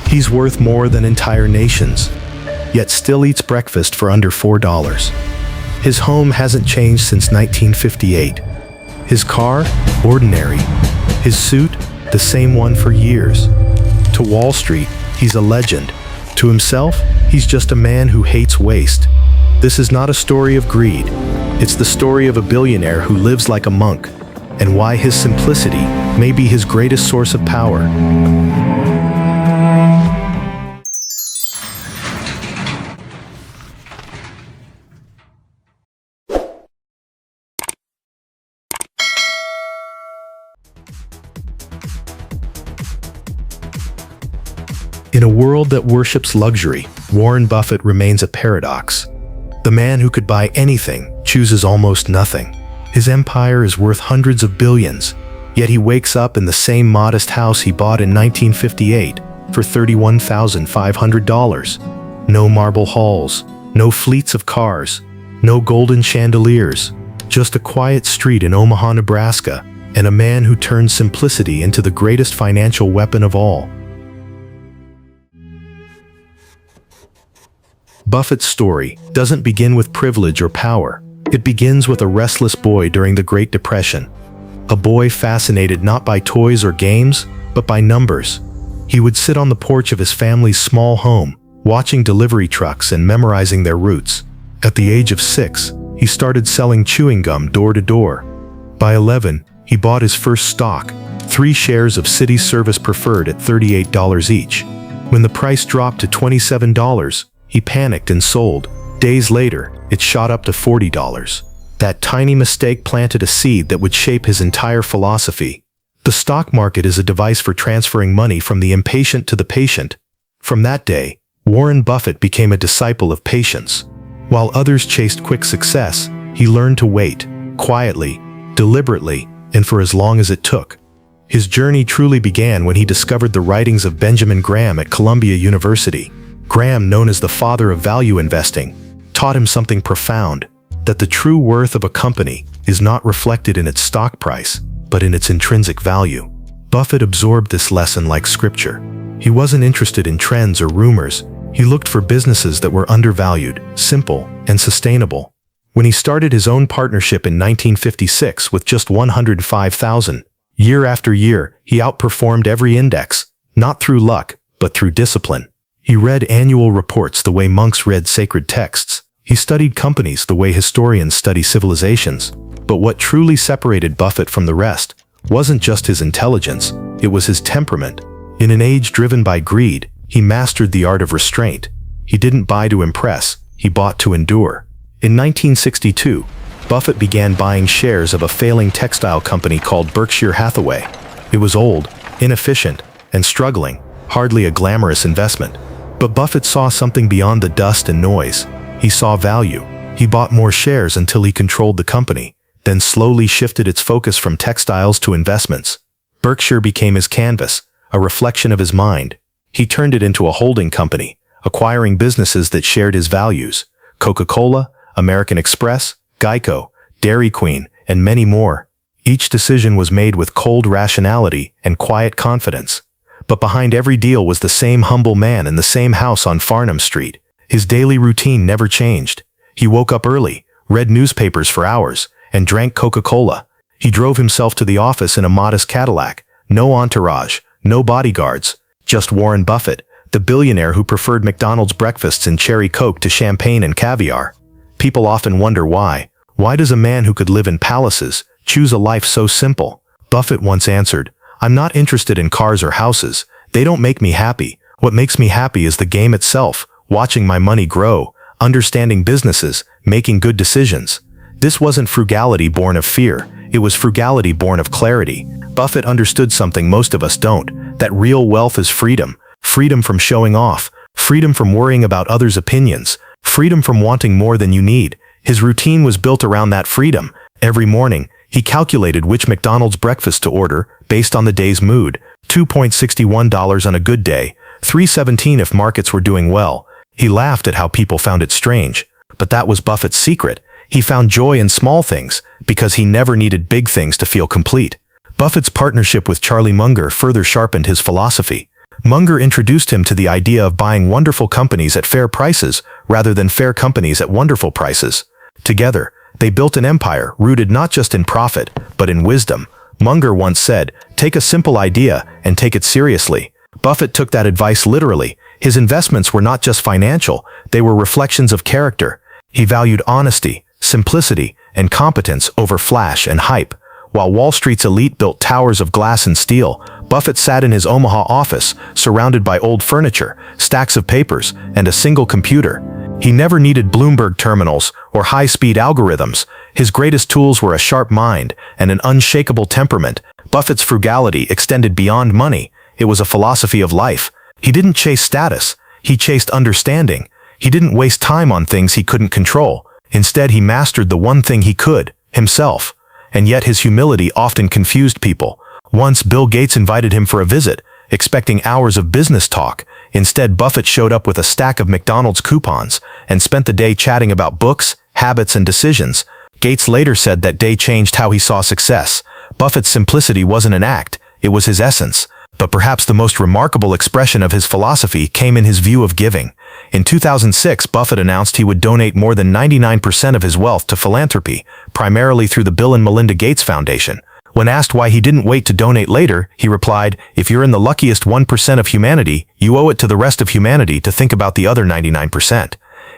He's worth more than entire nations, yet still eats breakfast for under $4. His home hasn't changed since 1958. His car, ordinary. His suit, the same one for years. To Wall Street, he's a legend. To himself, he's just a man who hates waste. This is not a story of greed. It's the story of a billionaire who lives like a monk, and why his simplicity may be his greatest source of power. In a world that worships luxury, Warren Buffett remains a paradox. The man who could buy anything chooses almost nothing. His empire is worth hundreds of billions, yet he wakes up in the same modest house he bought in 1958 for $31,500. No marble halls, no fleets of cars, no golden chandeliers, just a quiet street in Omaha, Nebraska, and a man who turned simplicity into the greatest financial weapon of all. Buffett's story doesn't begin with privilege or power. It begins with a restless boy during the Great Depression. A boy fascinated not by toys or games, but by numbers. He would sit on the porch of his family's small home, watching delivery trucks and memorizing their routes. At the age of 6, he started selling chewing gum door to door. By 11, he bought his first stock, 3 shares of City Service Preferred at $38 each. When the price dropped to $27, he panicked and sold. Days later, it shot up to $40. That tiny mistake planted a seed that would shape his entire philosophy. The stock market is a device for transferring money from the impatient to the patient. From that day, Warren Buffett became a disciple of patience. While others chased quick success, he learned to wait, quietly, deliberately, and for as long as it took. His journey truly began when he discovered the writings of Benjamin Graham at Columbia University. Graham, known as the father of value investing, taught him something profound, that the true worth of a company is not reflected in its stock price, but in its intrinsic value. Buffett absorbed this lesson like scripture. He wasn't interested in trends or rumors. He looked for businesses that were undervalued, simple, and sustainable. When he started his own partnership in 1956 with just $105,000, year after year, he outperformed every index, not through luck, but through discipline. He read annual reports the way monks read sacred texts. He studied companies the way historians study civilizations. But what truly separated Buffett from the rest wasn't just his intelligence, it was his temperament. In an age driven by greed, he mastered the art of restraint. He didn't buy to impress, he bought to endure. In 1962, Buffett began buying shares of a failing textile company called Berkshire Hathaway. It was old, inefficient, and struggling, hardly a glamorous investment. But Buffett saw something beyond the dust and noise. He saw value. He bought more shares until he controlled the company, then slowly shifted its focus from textiles to investments. Berkshire became his canvas, a reflection of his mind. He turned it into a holding company, acquiring businesses that shared his values: Coca-Cola, American Express, Geico, Dairy Queen, and many more. Each decision was made with cold rationality and quiet confidence. But behind every deal was the same humble man in the same house on Farnham Street. His daily routine never changed. He woke up early, read newspapers for hours, and drank Coca-Cola. He drove himself to the office in a modest Cadillac. No entourage, no bodyguards, just Warren Buffett, the billionaire who preferred McDonald's breakfasts and cherry Coke to champagne and caviar. People often wonder why. Why does a man who could live in palaces choose a life so simple? Buffett once answered, "I'm not interested in cars or houses. They don't make me happy. What makes me happy is the game itself, watching my money grow, understanding businesses, making good decisions." This wasn't frugality born of fear. It was frugality born of clarity. Buffett understood something most of us don't, that real wealth is freedom. Freedom from showing off. Freedom from worrying about others' opinions. Freedom from wanting more than you need. His routine was built around that freedom. Every morning, he calculated which McDonald's breakfast to order based on the day's mood. $2.61 on a good day, $3.17 if markets were doing well. He laughed at how people found it strange. But that was Buffett's secret. He found joy in small things because he never needed big things to feel complete. Buffett's partnership with Charlie Munger further sharpened his philosophy. Munger introduced him to the idea of buying wonderful companies at fair prices rather than fair companies at wonderful prices. Together, they built an empire rooted not just in profit, but in wisdom. Munger once said, "Take a simple idea and take it seriously." Buffett took that advice literally. His investments were not just financial, they were reflections of character. He valued honesty, simplicity, and competence over flash and hype. While Wall Street's elite built towers of glass and steel, Buffett sat in his Omaha office, surrounded by old furniture, stacks of papers, and a single computer. He never needed Bloomberg terminals or high-speed algorithms. His greatest tools were a sharp mind and an unshakable temperament. Buffett's frugality extended beyond money. It was a philosophy of life. He didn't chase status. He chased understanding. He didn't waste time on things he couldn't control. Instead, he mastered the one thing he could, himself. And yet his humility often confused people. Once Bill Gates invited him for a visit, expecting hours of business talk. Instead, Buffett showed up with a stack of McDonald's coupons and spent the day chatting about books, habits, and decisions. Gates later said that day changed how he saw success. Buffett's simplicity wasn't an act, it was his essence. But perhaps the most remarkable expression of his philosophy came in his view of giving. In 2006, Buffett announced he would donate more than 99% of his wealth to philanthropy, primarily through the Bill and Melinda Gates Foundation. When asked why he didn't wait to donate later, he replied, "If you're in the luckiest 1% of humanity, you owe it to the rest of humanity to think about the other 99%.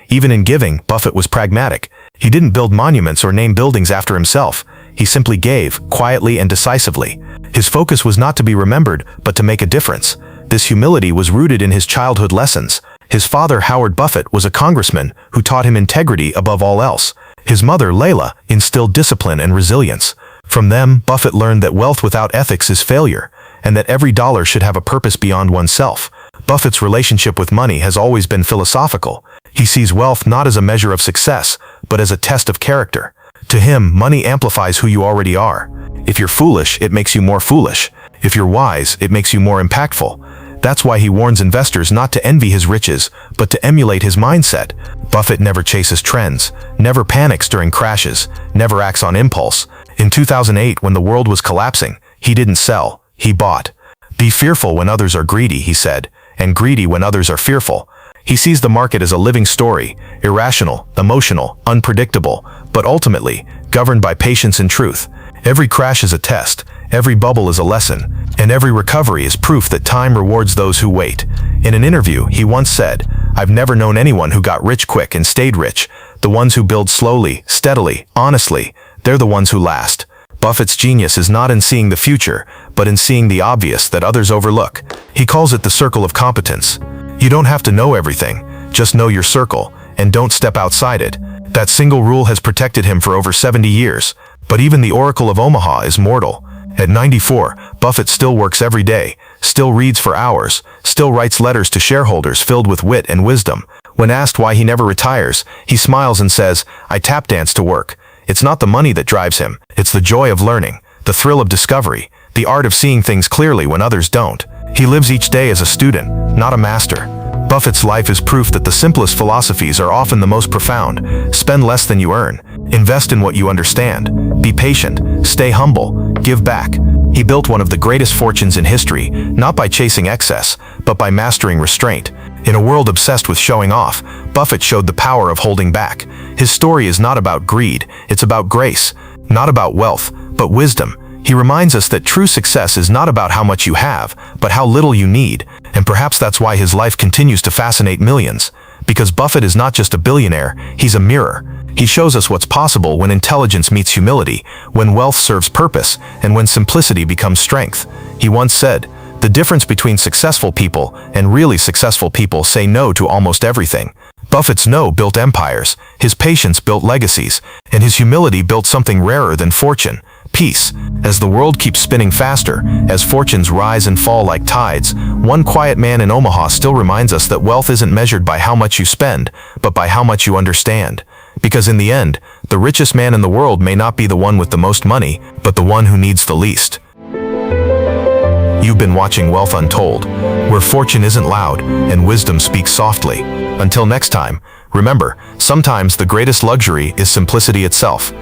Even in giving, Buffett was pragmatic. He didn't build monuments or name buildings after himself. He simply gave, quietly and decisively. His focus was not to be remembered, but to make a difference. This humility was rooted in his childhood lessons. His father, Howard Buffett, was a congressman who taught him integrity above all else. His mother, Layla, instilled discipline and resilience. From them, Buffett learned that wealth without ethics is failure, and that every dollar should have a purpose beyond oneself. Buffett's relationship with money has always been philosophical. He sees wealth not as a measure of success, but as a test of character. To him, money amplifies who you already are. If you're foolish, it makes you more foolish. If you're wise, it makes you more impactful. That's why he warns investors not to envy his riches, but to emulate his mindset. Buffett never chases trends, never panics during crashes, never acts on impulse. In 2008, when the world was collapsing, he didn't sell, he bought. "Be fearful when others are greedy," he said, "and greedy when others are fearful." He sees the market as a living story, irrational, emotional, unpredictable, but ultimately governed by patience and truth. Every crash is a test, every bubble is a lesson, and every recovery is proof that time rewards those who wait. In an interview, he once said, "I've never known anyone who got rich quick and stayed rich. The ones who build slowly, steadily, honestly, they're the ones who last." Buffett's genius is not in seeing the future, but in seeing the obvious that others overlook. He calls it the circle of competence. You don't have to know everything, just know your circle, and don't step outside it. That single rule has protected him for over 70 years. But even the Oracle of Omaha is mortal. At 94, Buffett still works every day, still reads for hours, still writes letters to shareholders filled with wit and wisdom. When asked why he never retires, he smiles and says, "I tap dance to work." It's not the money that drives him, it's the joy of learning, the thrill of discovery, the art of seeing things clearly when others don't. He lives each day as a student, not a master. Buffett's life is proof that the simplest philosophies are often the most profound. Spend less than you earn. Invest in what you understand. Be patient. Stay humble. Give back. He built one of the greatest fortunes in history, not by chasing excess, but by mastering restraint. In a world obsessed with showing off, Buffett showed the power of holding back. His story is not about greed, it's about grace. Not about wealth, but wisdom. He reminds us that true success is not about how much you have, but how little you need. And perhaps that's why his life continues to fascinate millions. Because Buffett is not just a billionaire, he's a mirror. He shows us what's possible when intelligence meets humility, when wealth serves purpose, and when simplicity becomes strength. He once said, "The difference between successful people and really successful people say no to almost everything." Buffett's no built empires, his patience built legacies, and his humility built something rarer than fortune, peace. As the world keeps spinning faster, as fortunes rise and fall like tides, one quiet man in Omaha still reminds us that wealth isn't measured by how much you spend, but by how much you understand. Because in the end, the richest man in the world may not be the one with the most money, but the one who needs the least. You've been watching Wealth Untold, where fortune isn't loud and wisdom speaks softly. Until next time, remember, sometimes the greatest luxury is simplicity itself.